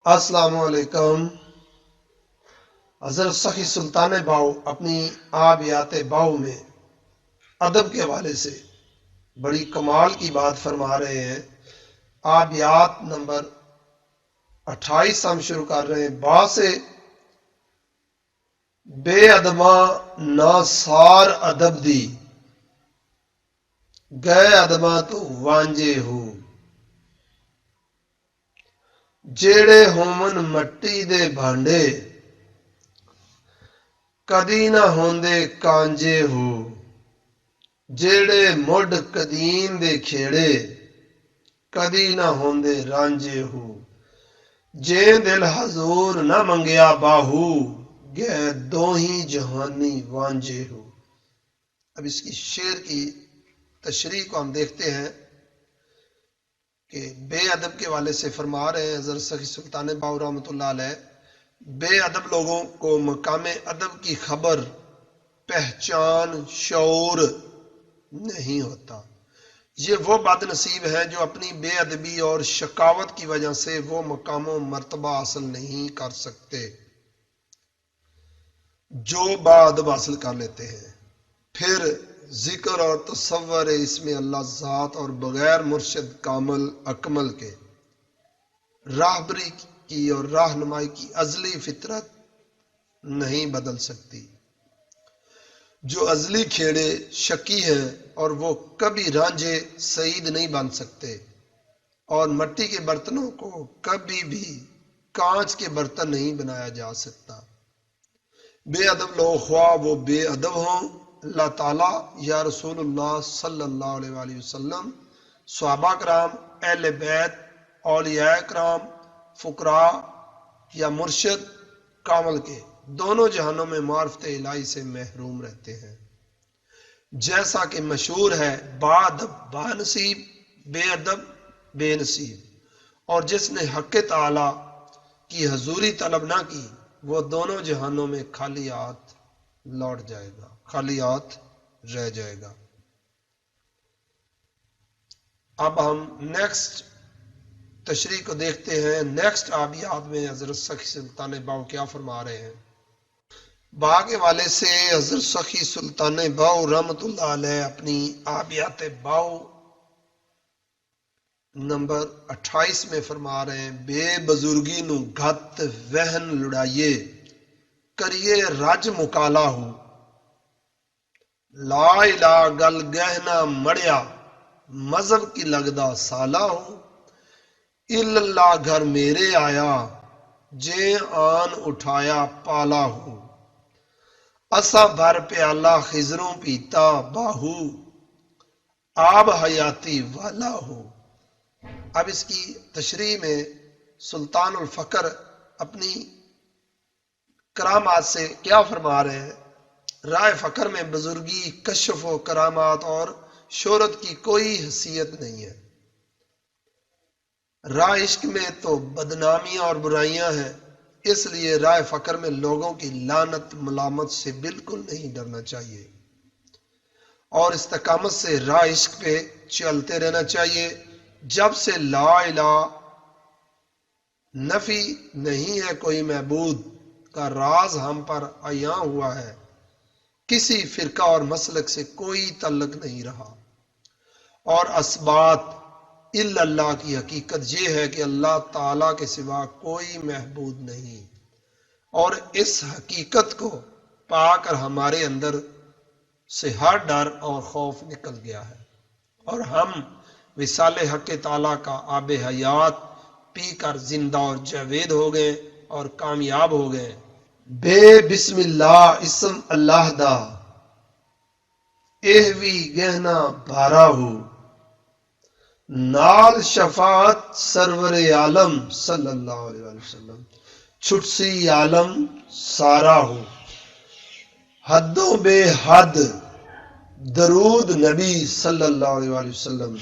السلام علیکم۔ حضرت سخی سلطان باؤ اپنی آبیات باؤ میں ادب کے حوالے سے بڑی کمال کی بات فرما رہے ہیں۔ آبیات نمبر 28 ہم شروع کر رہے ہیں۔ با سے بے ادماں نہ سار ادب دی، گئے ادماں تو وانجے ہو، جیڑے ہومن مٹی دے بھانڈے، کدی نہ ہوندے کانجے ہو، جیڑے مڈ قدیم دے کھیڑے، کدی نہ ہوندے رانجے ہو، جے دل حضور نہ منگیا باہو، گئے دو ہی جہانی وانجے ہو۔ اب اس کی شعر کی تشریح کو ہم دیکھتے ہیں کہ بے ادب کے والے سے فرما رہے ہیں حضرت سخی سلطان باؤ رحمۃ اللہ علیہ، بے ادب لوگوں کو مقام ادب کی خبر، پہچان، شعور نہیں ہوتا۔ یہ وہ بد نصیب ہیں جو اپنی بے ادبی اور شقاوت کی وجہ سے وہ مقام و مرتبہ حاصل نہیں کر سکتے جو بادب حاصل کر لیتے ہیں۔ پھر ذکر اور تصور اس میں اللہ ذات اور بغیر مرشد کامل اکمل کے راہبری کی اور رہنمائی کی ازلی فطرت نہیں بدل سکتی۔ جو ازلی کھیڑے شکی ہیں اور وہ کبھی رانجھے سعید نہیں بن سکتے، اور مٹی کے برتنوں کو کبھی بھی کانچ کے برتن نہیں بنایا جا سکتا۔ بے ادب لوگ خواہ وہ بے ادب ہوں، اللہ تعالیٰ یا رسول اللہ صلی اللہ علیہ وآلہ وسلم، صحابہ کرام، اہل بیت، اولیاء کرام، فقراء یا مرشد کامل کے، دونوں جہانوں میں معرفت الہی سے محروم رہتے ہیں۔ جیسا کہ مشہور ہے، با ادب با نصیب، بے ادب بے نصیب، اور جس نے حق تعالی کی حضوری طلب نہ کی وہ دونوں جہانوں میں خالی ہاتھ لوٹ جائے گا، خالی ہاتھ رہ جائے گا۔ اب ہم نیکسٹ تشریح کو دیکھتے ہیں۔ نیکسٹ آبیات میں حضرت سخی سلطان باؤ کیا فرما رہے ہیں۔ با کے والے سے حضرت سخی سلطان باؤ رحمۃ اللہ علیہ اپنی آبیات باؤ نمبر 28 میں فرما رہے ہیں، بے بزرگی نو گھت وہن لڑائیے، کریے رج مکالا ہو، لا الہ گل گہنا مڑیا، مذہب کی لگدا سالہ ہو، اللہ گھر میرے آیا، جے آن اٹھایا پالا ہو، اسا بھر پیالہ خضروں پیتا باہو، آب حیاتی والا ہو۔ اب اس کی تشریح میں سلطان الفقر اپنی کرامات سے کیا فرما رہے ہیں۔ رائے فقر میں بزرگی، کشف و کرامات اور شہرت کی کوئی حیثیت نہیں ہے۔ راہ عشق میں تو بدنامیاں اور برائیاں ہیں، اس لیے رائے فقر میں لوگوں کی لعنت ملامت سے بالکل نہیں ڈرنا چاہیے اور استقامت سے راہ عشق پہ چلتے رہنا چاہیے۔ جب سے لا الہ نفی نہیں ہے کوئی معبود کا راز ہم پر عیاں ہوا ہے، کسی فرقہ اور مسلک سے کوئی تعلق نہیں رہا، اور اثبات الا اللہ کی حقیقت یہ ہے کہ اللہ تعالیٰ کے سوا کوئی معبود نہیں، اور اس حقیقت کو پا کر ہمارے اندر سے ہر ڈر اور خوف نکل گیا ہے، اور ہم وصال حق تعالیٰ کا آب حیات پی کر زندہ اور جاوید ہو گئے اور کامیاب ہو گئے۔ بے بسم اللہ اسم اللہ دا، اے وی گہنا بھارا ہو، نال شفاعت سرور عالم صلی اللہ علیہ وآلہ وسلم، چھٹسی عالم سارا ہو، حدوں بے حد درود نبی صلی اللہ علیہ وآلہ وسلم،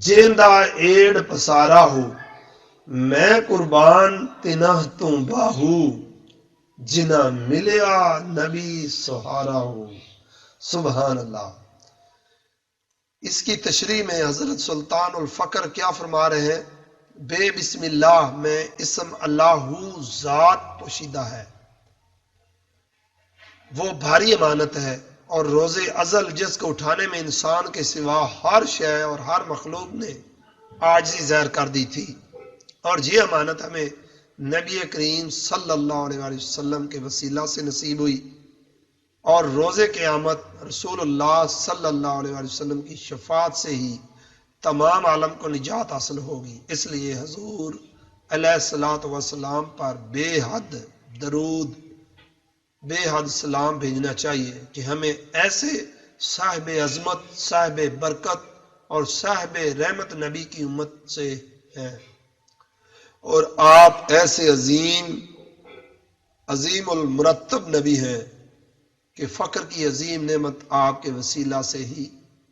جیندہ ایڑ پسارا ہو، میں قربان تنہ تو باہو، جنہ ملیا نبی سہارا ہو۔ سبحان اللہ۔ اس کی تشریح میں حضرت سلطان الفقر کیا فرما رہے ہیں، بے بسم اللہ میں اسم اللہ ذات پوشیدہ ہے، وہ بھاری امانت ہے، اور روز ازل جس کو اٹھانے میں انسان کے سوا ہر شے اور ہر مخلوق نے عاجزی ظاہر کر دی تھی، اور یہ امانت ہمیں نبی کریم صلی اللہ علیہ وآلہ وسلم کے وسیلہ سے نصیب ہوئی، اور روز قیامت رسول اللہ صلی اللہ علیہ وآلہ وسلم کی شفاعت سے ہی تمام عالم کو نجات حاصل ہوگی۔ اس لیے حضور علیہ الصلوۃ والسلام پر بے حد درود، بے حد سلام بھیجنا چاہیے کہ ہمیں ایسے صاحب عظمت، صاحب برکت اور صاحب رحمت نبی کی امت سے ہیں، اور آپ ایسے عظیم المرتب نبی ہیں کہ فقر کی عظیم نعمت آپ کے وسیلہ سے ہی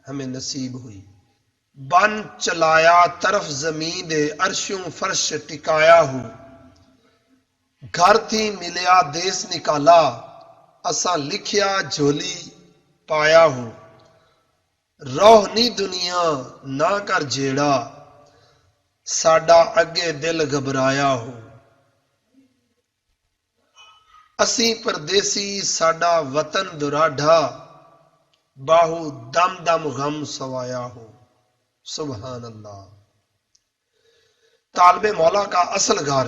ہمیں نصیب ہوئی۔ بن چلایا طرف زمین دے عرشوں فرش ٹکایا ہو، گھر تھی ملیا دیس نکالا، اساں لکھیا جھولی پایا ہو، روحنی دنیا نہ کر جیڑا، ساڈا اگے دل گھبرایا ہو، اسی پردیسی ساڈا وطن دراڈھا، باہو دم دم غم سوایا ہو۔ سبحان اللہ۔ طالب مولا کا اصل گھر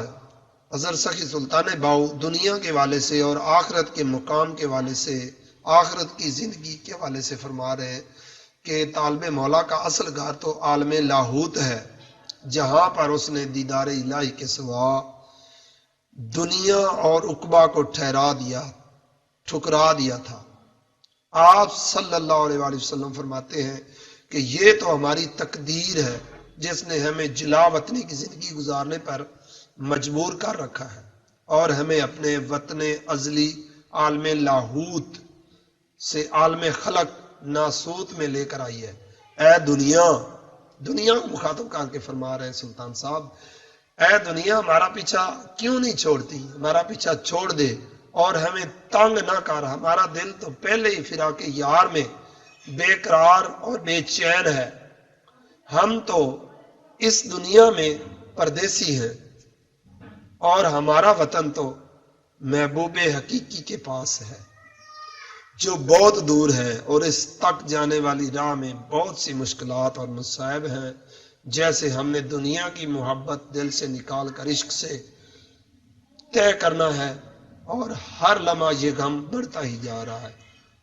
حضرت سخی سلطان باؤ دنیا کے والے سے اور آخرت کے مقام کے والے سے، آخرت کی زندگی کے والے سے فرما رہے ہیں کہ طالب مولا کا اصل گھر تو عالم لاہوت ہے، جہاں پر اس نے دیدار الہی کے سوا دنیا اور عقبہ کو ٹھکرا دیا تھا۔ آپ صلی اللہ علیہ وآلہ وسلم فرماتے ہیں کہ یہ تو ہماری تقدیر ہے جس نے ہمیں جلا وطنی کی زندگی گزارنے پر مجبور کر رکھا ہے، اور ہمیں اپنے وطن ازلی عالم لاہوت سے عالم خلق ناسوت میں لے کر آئی ہے۔ اے دنیا کو مخاطب کر کے فرما رہے ہیں سلطان صاحب، اے دنیا ہمارا پیچھا کیوں نہیں چھوڑتی، ہمارا پیچھا چھوڑ دے اور ہمیں تنگ نہ کر، ہمارا دل تو پہلے ہی فراق یار میں بے قرار اور بے چین ہے، ہم تو اس دنیا میں پردیسی ہیں اور ہمارا وطن تو محبوب حقیقی کے پاس ہے جو بہت دور ہے، اور اس تک جانے والی راہ میں بہت سی مشکلات اور مصائب ہیں، جیسے ہم نے دنیا کی محبت دل سے نکال کر عشق سے طے کرنا ہے، اور ہر لمحہ یہ غم بڑھتا ہی جا رہا ہے،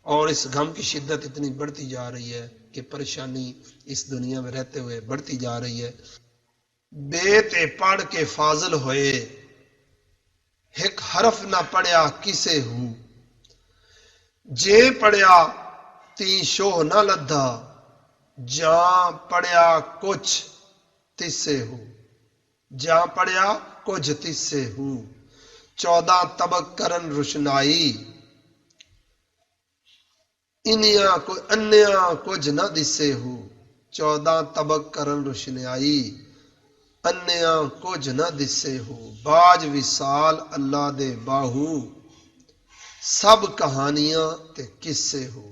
اور اس غم کی شدت اتنی بڑھتی جا رہی ہے کہ پریشانی اس دنیا میں رہتے ہوئے بڑھتی جا رہی ہے۔ بے تے پڑھ کے فاضل ہوئے، ایک حرف نہ پڑھیا کسے ہو، جے پڑھیا تی شوہ نہ لدھا، جاں پڑھیا کچھ تسے ہو، جاں پڑھیا کچھ تسے ہو، 14 طبق کرن روشنائی، انیا کچھ نہ دسے ہو، 14 طبق کرن روشنائی، انیا کچھ نہ دسے ہو، باج وصال اللہ دے باہو، سب کہانیاں تے قصے ہو۔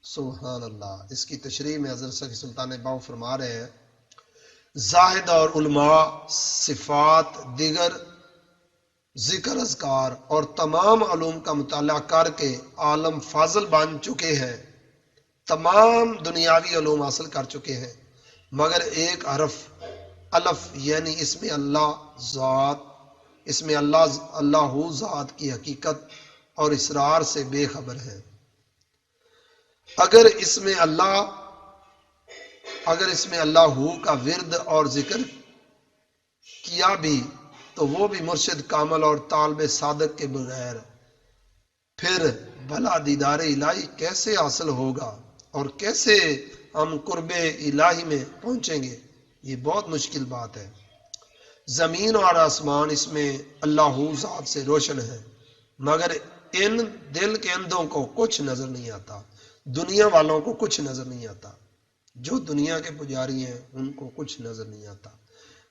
سبحان اللہ۔ اس کی تشریح میں حضرت سخی سلطان باؤ فرما رہے ہیں، زاہد اور علماء صفات، دیگر ذکر اذکار اور تمام علوم کا مطالعہ کر کے عالم فاضل بن چکے ہیں، تمام دنیاوی علوم حاصل کر چکے ہیں، مگر ایک حرف الف یعنی اسم اللہ ذات کی حقیقت اور اسرار سے بے خبر ہے۔ اگر اسم اللہ کا ورد اور ذکر کیا بھی تو وہ بھی مرشد کامل اور طالب صادق کے بغیر، پھر بھلا دیدار الہی کیسے حاصل ہوگا اور کیسے ہم قرب الہی میں پہنچیں گے؟ یہ بہت مشکل بات ہے۔ زمین اور آسمان اس میں اللہ ذات سے روشن ہے، مگر ان دل کے اندھوں کو کچھ نظر نہیں آتا، دنیا والوں کو کچھ نظر نہیں آتا، جو دنیا کے پجاری ہیں ان کو کچھ نظر نہیں آتا۔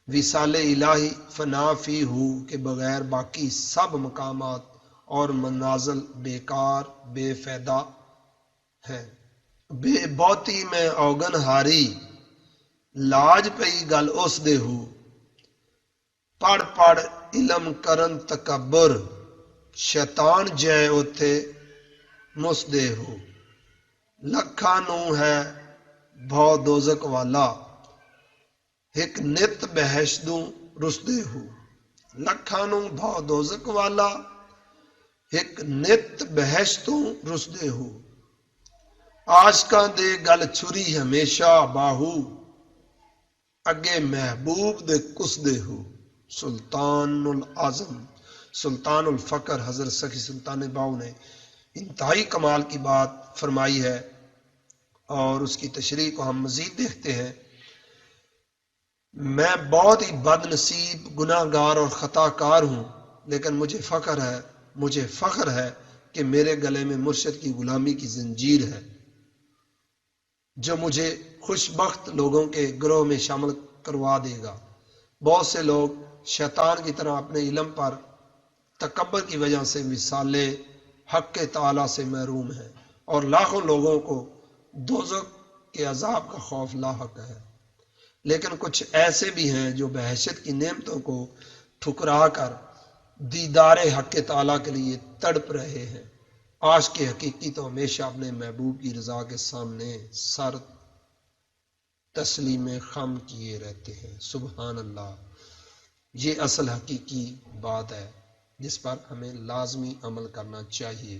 وصال الہی فنا فی ہو کے بغیر باقی سب مقامات اور منازل بیکار بے فائدہ ہیں۔ بے بوتی میں اوگن ہاری، ਲਾਜ ਪਈ ਗੱਲ ਉਸ ਦੇ ਹੂ, ਪੜ ਪੜ ਇਲਮ ਕਰਨ ਤਕਬਰ, ਸ਼ੈਤਾਨ ਜੈ ਉਥੇ ਮੁਸਦੇ ਹੋ। ਲੱਖਾਂ ਨੂੰ ਹੈ ਭਉ ਦੋਜ਼ਕ ਵਾਲਾ, ਇੱਕ ਨਿਤ ਬਹਿਸ਼ਦੂ ਰੁਸਦੇ ਹੋ। ਲੱਖਾਂ ਨੂੰ ਭਉ ਦੋਜ਼ਕ ਵਾਲਾ, ਇੱਕ ਨਿਤ ਬਹਿਸ਼ ਤੋਂ ਰੁਸਦੇ ਹੋ। ਆਸ਼ਕਾਂ ਦੇ ਗਲ ਛੁਰੀ ਹਮੇਸ਼ਾ ਬਾਹੂ, ਅੱਗੇ ਮਹਿਬੂਬ ਦੇ ਕੁਸਦੇ ਹੋ। سلطان اعظم سلطان الفقر حضرت سخی سلطان باؤ نے انتہائی کمال کی بات فرمائی ہے، اور اس کی تشریح کو ہم مزید دیکھتے ہیں۔ میں بہت ہی بد نصیب گناہ گار اور خطا کار ہوں، لیکن مجھے فخر ہے کہ میرے گلے میں مرشد کی غلامی کی زنجیر ہے، جو مجھے خوشبخت لوگوں کے گروہ میں شامل کروا دے گا۔ بہت سے لوگ شیطان کی طرح اپنے علم پر تکبر کی وجہ سے مثال حق تعالی سے محروم ہیں، اور لاکھوں لوگوں کو دوزخ کے عذاب کا خوف لاحق ہے۔ لیکن کچھ ایسے بھی ہیں جو بحیثیت کی نعمتوں کو ٹھکرا کر دیدار حق تعالی کے لیے تڑپ رہے ہیں۔ عاشق حقیقی تو ہمیشہ اپنے محبوب کی رضا کے سامنے سر تسلیم خم کیے رہتے ہیں۔ سبحان اللہ، یہ اصل حقیقی بات ہے جس پر ہمیں لازمی عمل کرنا چاہیے۔